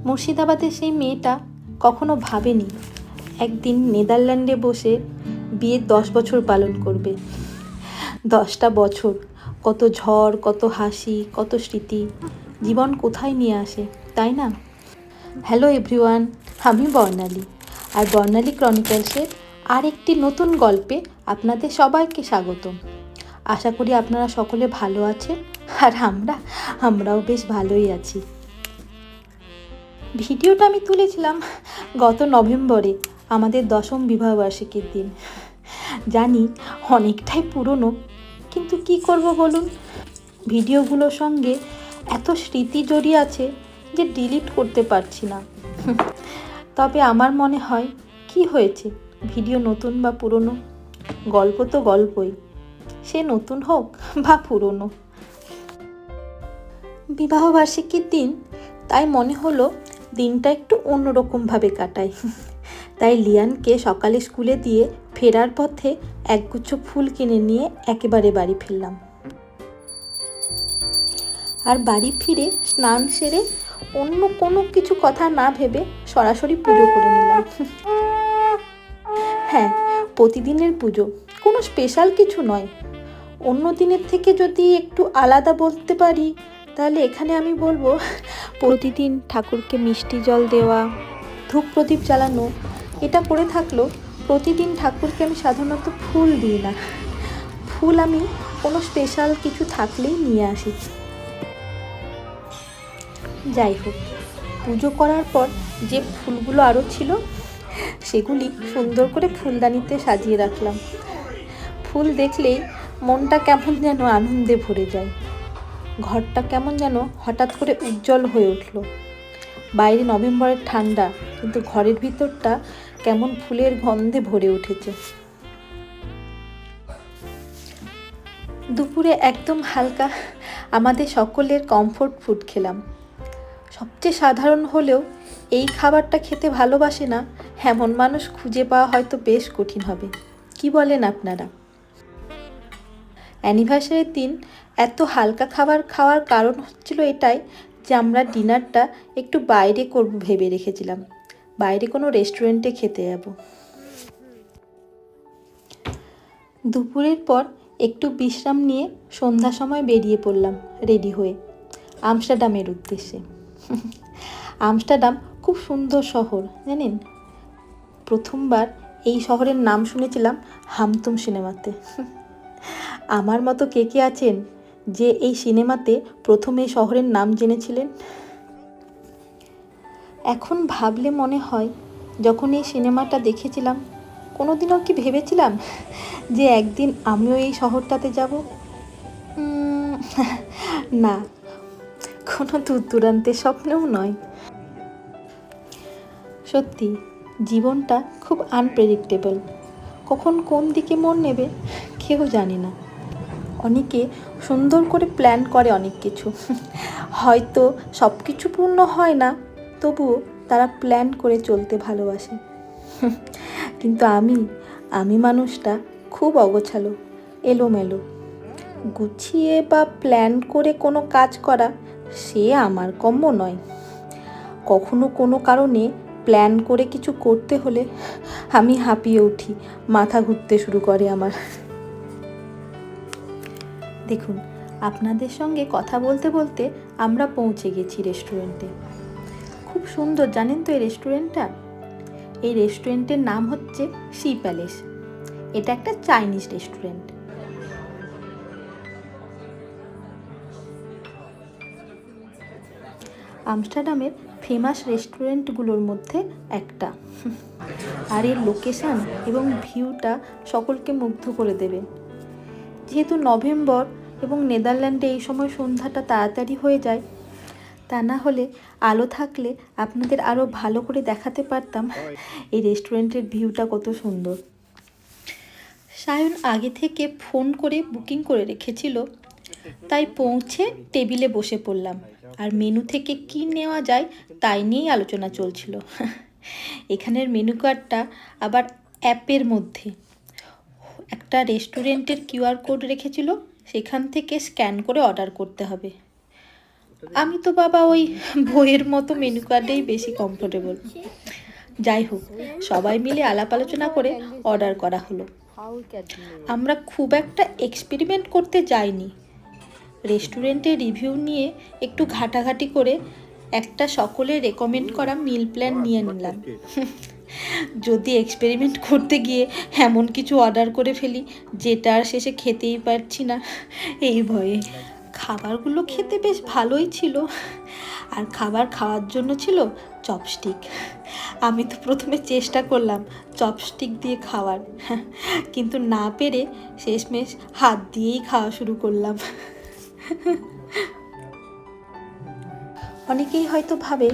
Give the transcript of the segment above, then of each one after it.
মুর্শিদাবাদের সেই মেয়েটা কখনো ভাবেনি একদিন নেদারল্যান্ডে বসে বিয়ের 10 বছর পালন করবে। 10টা বছর, কত ঝড়, কত হাসি, কত স্মৃতি, জীবন কোথায় নিয়ে আসে, তাই না? হ্যালো এভরিওয়ান, আমি বর্ণালী, আর বর্ণালী ক্রনিক্যালসের আরেকটি নতুন গল্পে আপনাদের সবাইকে স্বাগতম। আশা করি আপনারা সকলে ভালো আছেন, আর আমরাও বেশ ভালোই আছি। ভিডিওটা আমি তুলেছিলাম গত নভেম্বরে, আমাদের 10ম বিবাহবার্ষিকীর দিন। জানি অনেকটাই পুরনো, কিন্তু কি করব বলুন, ভিডিওগুলোর সঙ্গে এত স্মৃতি জড়িয়ে আছে যে ডিলিট করতে পারছি না। তবে আমার মনে হয়, কি হয়েছে, ভিডিও নতুন বা পুরনো, গল্প তো গল্পই, সে নতুন হোক বা পুরনো। বিবাহবার্ষিকীর দিন, তাই মনে হলো দিনটা একটু অন্যরকমভাবে কাটাই। তাই লিয়ানকে সকালে স্কুলে দিয়ে ফেরার পথে একগুচ্ছ ফুল কিনে নিয়ে একেবারে বাড়ি ফিরলাম। আর বাড়ি ফিরে স্নান সেরে অন্য কোনো কিছু কথা না ভেবে সরাসরি পুজো করে নিলাম। হ্যাঁ, প্রতিদিনের পুজো, কোনো স্পেশাল কিছু নয়। অন্য দিনের থেকে যদি একটু আলাদা বলতে পারি, তাহলে এখানে আমি বলবো প্রতিদিন ঠাকুরকে মিষ্টি জল দেওয়া, ধূপ প্রদীপ জ্বালানো, এটা করে থাকলেও প্রতিদিন ঠাকুরকে আমি সাধারণত ফুল দিই না। ফুল আমি কোনো স্পেশাল কিছু থাকলেই নিয়ে আসি। যাই হোক, পুজো করার পর যে ফুলগুলো আরও ছিল, সেগুলি সুন্দর করে ফুলদানিতে সাজিয়ে রাখলাম। ফুল দেখলেই মনটা কেমন যেন আনন্দে ভরে যায়। ঘরটা কেমন যেন হঠাৎ করে উজ্জ্বল হয়ে উঠল। বাইরে নভেম্বরের ঠান্ডা, কিন্তু ঘরের ভিতরটা কেমন ফুলের গন্ধে ভরে উঠেছে। দুপুরে একদম হালকা আমাদের সকলের কমফোর্ট ফুড খেলাম। সবচেয়ে সাধারণ হলেও এই খাবারটা খেতে ভালোবাসে না এমন মানুষ খুঁজে পাওয়া হয়তো বেশ কঠিন হবে। কি বলেন আপনারা? অ্যানিভার্সারির দিন এত হালকা খাবার খাওয়ার কারণ হচ্ছিল এটাই যে আমরা ডিনারটা একটু বাইরে করব ভেবে রেখেছিলাম, বাইরে কোনো রেস্টুরেন্টে খেতে যাব। দুপুরের পর একটু বিশ্রাম নিয়ে সন্ধ্যার সময় বেরিয়ে পড়লাম রেডি হয়ে আমস্টারডামের উদ্দেশ্যে। আমস্টারডাম খুব সুন্দর শহর, জানেন। প্রথমবার এই শহরের নাম শুনেছিলাম হামতুম সিনেমাতে। আমার মতো কে কে আছেন যে এই সিনেমাতে প্রথম এই শহরের নাম জেনেছিলেন? এখন ভাবলে মনে হয়, যখন এই সিনেমাটা দেখেছিলাম, কোনোদিনও কি ভেবেছিলাম যে একদিন আমিও এই শহরটাতে যাব? না, কোনো দূর দূরান্তের স্বপ্নেও নয়। সত্যি, জীবনটা খুব আনপ্রেডিক্টেবল। কখন কোন দিকে মোড় নেবে কেউ জানে না। অনেকে সুন্দর করে প্ল্যান করে অনেক কিছু, হয়তো সব কিছু পূর্ণ হয় না, তবুও তারা প্ল্যান করে চলতে ভালোবাসে। কিন্তু আমি মানুষটা খুব অগোছালো, এলোমেলো। গুছিয়ে বা প্ল্যান করে কোনো কাজ করা, সে আমার কম্য নয়। কখনো কোনো কারণে প্ল্যান করে কিছু করতে হলে আমি হাঁপিয়ে উঠি, মাথা ঘুরতে শুরু করে আমার। দেখুন, আপনাদের সঙ্গে কথা বলতে বলতে আমরা পৌঁছে গেছি রেস্টুরেন্টে। খুব সুন্দর, জানেন তো এই রেস্টুরেন্টটা? এই রেস্টুরেন্টের নাম হচ্ছে সি প্যালেস। এটা একটা চাইনিজ রেস্টুরেন্ট। আমস্টারডামের ফেমাস রেস্টুরেন্টগুলোর মধ্যে একটা। আর এর লোকেশান এবং ভিউটা সকলকে মুগ্ধ করে দেবে। যেহেতু নভেম্বর এবং নেদারল্যান্ডে এই সময় সন্ধ্যাটা তাড়াতাড়ি হয়ে যায়, তা না হলে আলো থাকলে আপনাদের আরও ভালো করে দেখাতে পারতাম এই রেস্টুরেন্টের ভিউটা কত সুন্দর। সায়ন আগে থেকে ফোন করে বুকিং করে রেখেছিল, তাই পৌঁছে টেবিলে বসে পড়লাম। আর মেনু থেকে কি নেওয়া যায় তাই নিয়েই আলোচনা চলছিল। এখানের মেনু কার্ডটা আবার অ্যাপের মধ্যে। একটা রেস্টুরেন্টের কিউআর কোড রেখেছিল, সেখান থেকে স্ক্যান করে অর্ডার করতে হবে। আমি তো বাবা ওই বইয়ের মতো মেনু কার্ডেই বেশি কমফোর্টেবল। যাই হোক, সবাই মিলে আলাপ আলোচনা করে অর্ডার করা হলো। আমরা খুব একটা এক্সপেরিমেন্ট করতে যাইনি, রেস্টুরেন্টের রিভিউ নিয়ে একটু ঘাটাঘাটি করে একটা সকলের রেকমেন্ড করা মিল প্ল্যান নিয়ে নিলাম। যদি এক্সপেরিমেন্ট করতে গিয়ে এমন কিছু অর্ডার করে ফেলি যেটা আর শেষে খেতেই পারছি না, এই ভয়ে। খাবারগুলো খেতে বেশ ভালোই ছিল, আর খাবার খাওয়ার জন্য ছিল চপস্টিক। আমি তো প্রথমে চেষ্টা করলাম চপস্টিক দিয়ে খাওয়ার, কিন্তু না পেরে শেষমেশ হাত দিয়েই খাওয়া শুরু করলাম। অনেকেই হয়তো ভাবে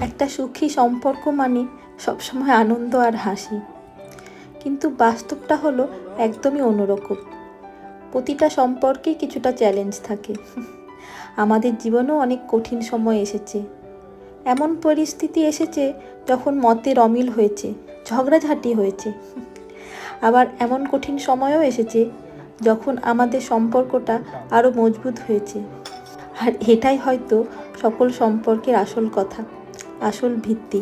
একটা সুখী সম্পর্ক মানে সবসময় আনন্দ আর হাসি, কিন্তু বাস্তবটা হলো একদমই অন্যরকম। প্রতিটা সম্পর্কেই কিছুটা চ্যালেঞ্জ থাকে। আমাদের জীবনেও অনেক কঠিন সময় এসেছে, এমন পরিস্থিতি এসেছে যখন মতের অমিল হয়েছে, ঝগড়াঝাটি হয়েছে। আবার এমন কঠিন সময়ও এসেছে যখন আমাদের সম্পর্কটা আরও মজবুত হয়েছে। আর এটাই হয়তো সকল সম্পর্কের আসল কথা, আসল ভিত্তি।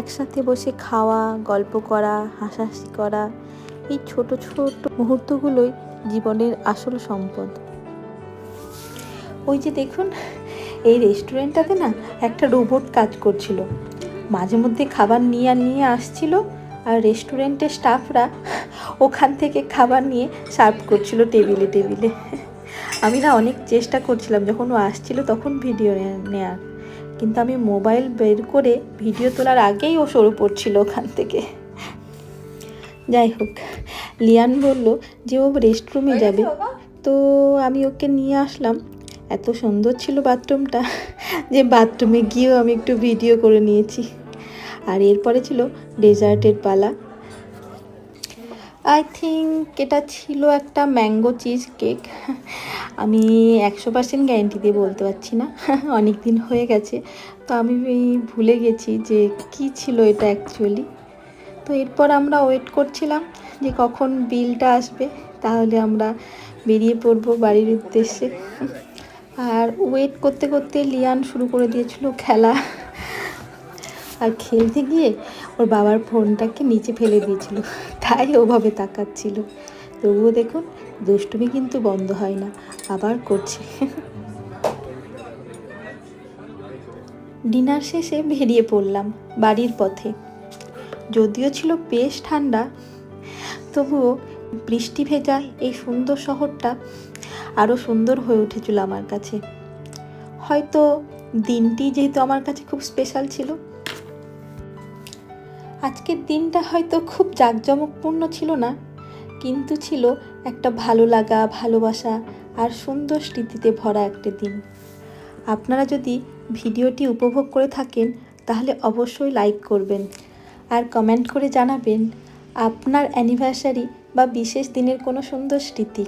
একসাথে বসে খাওয়া, গল্প করা, হাসাহাসি করা, এই ছোট ছোট মুহূর্তগুলোই জীবনের আসল সম্পদ। ওই যে দেখুন, এই রেস্টুরেন্টটাতে না একটা রোবট কাজ করছিল, মাঝে মধ্যে খাবার নিয়ে আসছিল, আর রেস্টুরেন্টের স্টাফরা ওখান থেকে খাবার নিয়ে সার্ভ করছিল টেবিলে টেবিলে। আমি না অনেক চেষ্টা করছিলাম যখন ও আসছিল তখন ভিডিও নেওয়ার, কিন্তু আমি মোবাইল বের করে ভিডিও তোলার আগেই ও সরে পড়ছিল ওখান থেকে। যাই হোক, লিয়ান বলল যে ও রেস্টরুমে যাবে, তো আমি ওকে নিয়ে আসলাম। এত সুন্দর ছিল বাথরুমটা যে বাথরুমে গিয়েও আমি একটু ভিডিও করে নিয়েছি। আর এরপরে ছিল ডেজার্টের পালা। আই থিঙ্ক এটা ছিল একটা ম্যাঙ্গো চিজ কেক। আমি 100% গ্যারেন্টি দিয়ে বলতে পারছি না, অনেক দিন হয়ে গেছে, তো আমি ভুলে গেছি যে কি ছিল এটা অ্যাকচুয়ালি। তো এরপর আমরা ওয়েট করছিলাম যে কখন বিলটা আসবে, তাহলে আমরা বেরিয়ে পড়বো বাড়ির উদ্দেশ্যে। আর ওয়েট করতে করতে লিয়ান শুরু করে দিয়েছিল খেলা, আর খেলতে গিয়ে ওর বাবার ফোনটাকে নিচে ফেলে দিয়েছিল, তাই ওভাবে তাকাচ্ছিল। তবুও দেখুন, দুষ্টুমি কিন্তু বন্ধ হয় না, আবার করছে। ডিনার শেষে বেরিয়ে পড়লাম বাড়ির পথে। যদিও ছিল বেশ ঠান্ডা, তবুও বৃষ্টি ভেজা এই সুন্দর শহরটা আরও সুন্দর হয়ে উঠেছিল আমার কাছে। হয়তো দিনটি যেহেতু আমার কাছে খুব স্পেশাল ছিল। আজকের দিনটা হয়তো খুব জাঁকজমকপূর্ণ ছিল না, কিন্তু ছিল একটা ভালো লাগা, ভালোবাসা আর সুন্দর স্মৃতিতে ভরা একটা দিন। আপনারা যদি ভিডিওটি উপভোগ করে থাকেন তাহলে অবশ্যই লাইক করবেন আর কমেন্ট করে জানাবেন আপনার অ্যানিভার্সারি বা বিশেষ দিনের কোনো সুন্দর স্মৃতি।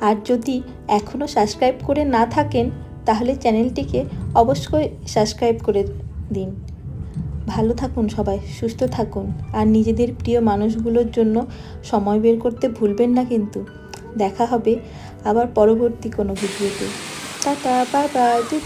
আর যদি এখনও সাবস্ক্রাইব করে না থাকেন তাহলে চ্যানেলটিকে অবশ্যই সাবস্ক্রাইব করে দিন। ভালো থাকুন সবাই, সুস্থ থাকুন, আর নিজেদের প্রিয় মানুষগুলোর জন্য সময় বের করতে ভুলবেন না কিন্তু। দেখা হবে আবার পরবর্তী কোনো ভিডিওতে। টাটা, বাই বাই, দুই।